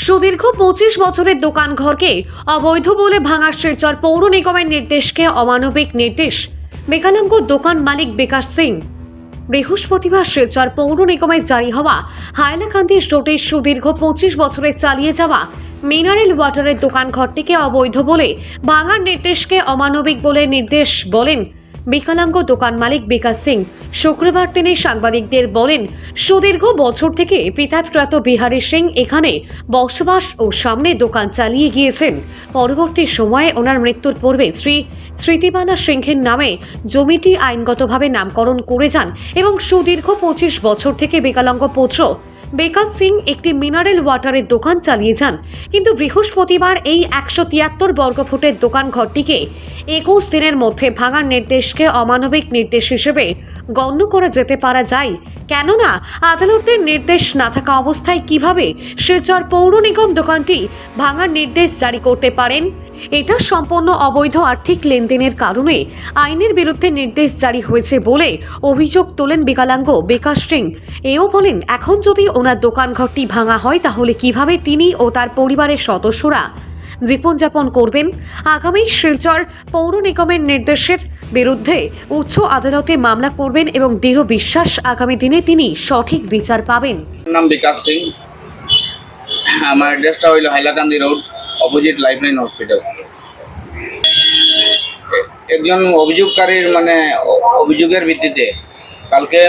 সুদীর্ঘ 25 বছরের দোকান ঘরকে অবৈধ বলে ভাঙার শিলচর পৌর নিগমের নির্দেশকে অমানবিক নির্দেশ বিকলাঙ্গ দোকান মালিক বিকাশ সিং। বৃহস্পতিবার শিলচর পৌর নিগমে জারি হওয়া হাইলাকান্দি রোডের সুদীর্ঘ 25 বছরে চালিয়ে যাওয়া মিনারেল ওয়াটারের দোকান ঘরটিকে অবৈধ বলে ভাঙার নির্দেশকে অমানবিক বলে নির্দেশ বলেন বিকলাঙ্গ দোকান মালিক বিকাশ সিং। শুক্রবার তিনি সাংবাদিকদের বলেন, সুদীর্ঘ বছর থেকে পিতাপ্রাত বিহারী সিং এখানে বসবাস ও সামনে দোকান চালিয়ে গিয়েছেন। পরবর্তী সময়ে ওনার মৃত্যুর পূর্বে শ্রী স্মৃতিবালা সিংহের নামে জমিটি আইনগতভাবে নামকরণ করে যান এবং সুদীর্ঘ 25 বছর থেকে বিকলাঙ্গ পুত্র বিকাশ সিং একটি মিনারেল ওয়াটারের দোকান চালিয়ে যান। কিন্তু বৃহস্পতিবার এই 173 বর্গফুটের দোকান ঘরটিকে 21 দিনের মধ্যে ভাঙার নির্দেশকে অমানবিক নির্দেশ হিসেবে গণ্য করা যেতে পারা যায়। কেননা আদালতের নির্দেশ না থাকা অবস্থায় কিভাবে শিলচর পৌর নিগম দোকানটি ভাঙার নির্দেশ জারি করতে পারেন? এটা সম্পূর্ণ অবৈধ আর্থিক লেনদেনের কারণে আইনের বিরুদ্ধে নির্দেশ জারি হয়েছে বলে অভিযোগ তোলেন বিকলাঙ্গ বিকাশ সিং। এও বলেন, এখন যদি ওনার দোকান ঘরটি ভাঙা হয় তাহলে কিভাবে তিনি ও তার পরিবারের সদস্যরা জীবনযাপন করবেন? আগামী শিলচর পৌর নিগমের নির্দেশের বিরুদ্ধে উচ্চ আদালতে মামলা করবেন এবং দৃঢ় বিশ্বাস আগামী দিনে তিনি সঠিক বিচার পাবেন। নাম বিকাশ সিং। আমার অ্যাড্রেসটা হইল Hailakandi road, opposite lifeline hospital. একজন অভিযোগকারীর অভিযোগের ভিত্তিতে কালকে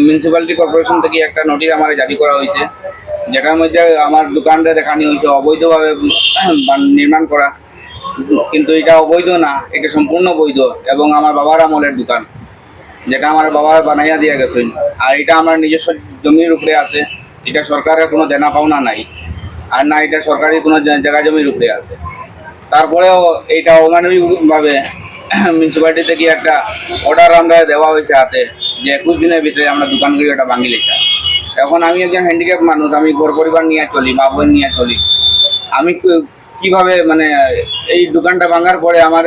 মিউনিসিপ্যালিটি কর্পোরেশন থেকে একটা নোটিশ আমার জারি করা হয়েছে, যেটার মধ্যে আমার দোকানটা দেখানো হয়েছে অবৈধভাবে নির্মাণ করা। কিন্তু এটা অবৈধ না, এটা সম্পূর্ণ বৈধ এবং আমার বাবার আমলের দোকান, যেটা আমার বাবা বানাইয়া দিয়ে গেছেন। আর এটা আমার নিজস্ব জমির উপরে আছে, এটা সরকারের কোনো দেনা পাওনা নাই, আর না এটা সরকারি কোনো জায়গা জমির উপরে আছে। তারপরেও এইটা অমানবিকভাবে মিউনিসিপ্যালিটি থেকে একটা অর্ডার আমরা দেওয়া হয়েছে হাতে, যে 21 দিনের ভিতরে আমরা দোকানগুলি একটা ভাঙি লেখা। এখন আমি একজন হ্যান্ডিক্যাপ মানুষ, আমি ঘর পরিবার নিয়ে চলি, মা বোন নিয়ে চলি। আমি কিভাবে এই দোকানটা ভাঙার পরে আমার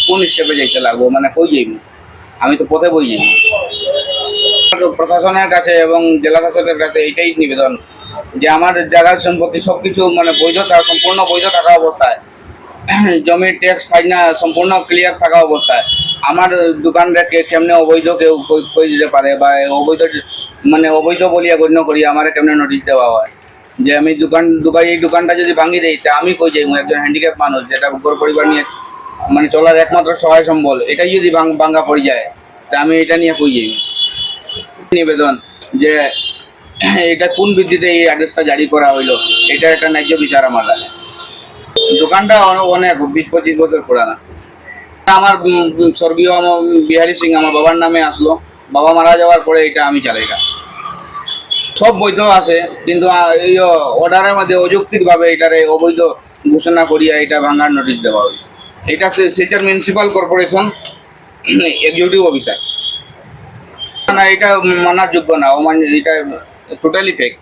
কোন স্টেপে যাইতে লাগবো, কই যাইব? আমি তো পথে বই যাই। প্রশাসনের কাছে এবং জেলা শাসকের কাছে এইটাই নিবেদন যে আমার জায়গার সম্পত্তি সবকিছু বৈধ, সম্পূর্ণ বৈধ থাকা অবস্থায়, জমির ট্যাক্স খাজনা সম্পূর্ণ ক্লিয়ার থাকা অবস্থায় আমার দোকানটাকে কেমনে অবৈধ কেউ কই দিতে পারে, বা অবৈধ বলিয়া গণ্য করি আমার কেমনে নোটিশ দেওয়া হয় যে আমি এই দোকানটা যদি ভাঙি দেই তা আমি কই যাই? একজন হ্যান্ডিক্যাপ মানুষ, যেটা ঘর পরিবার নিয়ে চলার একমাত্র সহায় সম্বল, এটাই যদি ভাঙা পড়ে যায় তা আমি এটা নিয়ে কই যাই? নিবেদন যে এটা কোন ভিত্তিতে এই আদেশটা জারি করা হইলো, এটা একটা ন্যায্য বিচার আমার লাগে। দোকানটা অনেক 20-25 বছর পুরানা। আমার স্বর্গীয় বিহারী সিং আমার বাবার নামে আসলো, বাবা মারা যাওয়ার পরে এটা আমি চালাইলাম। সব বৈধ আছে, কিন্তু এই অর্ডারের মধ্যে অযৌক্তিকভাবে এটারে অবৈধ ঘোষণা করিয়া এটা ভাঙার নোটিশ দেওয়া হয়েছে। এটা Silchar municipal corporation executive officer. না, এটা মানার যোগ্য না, এটা টোটালি ফেক।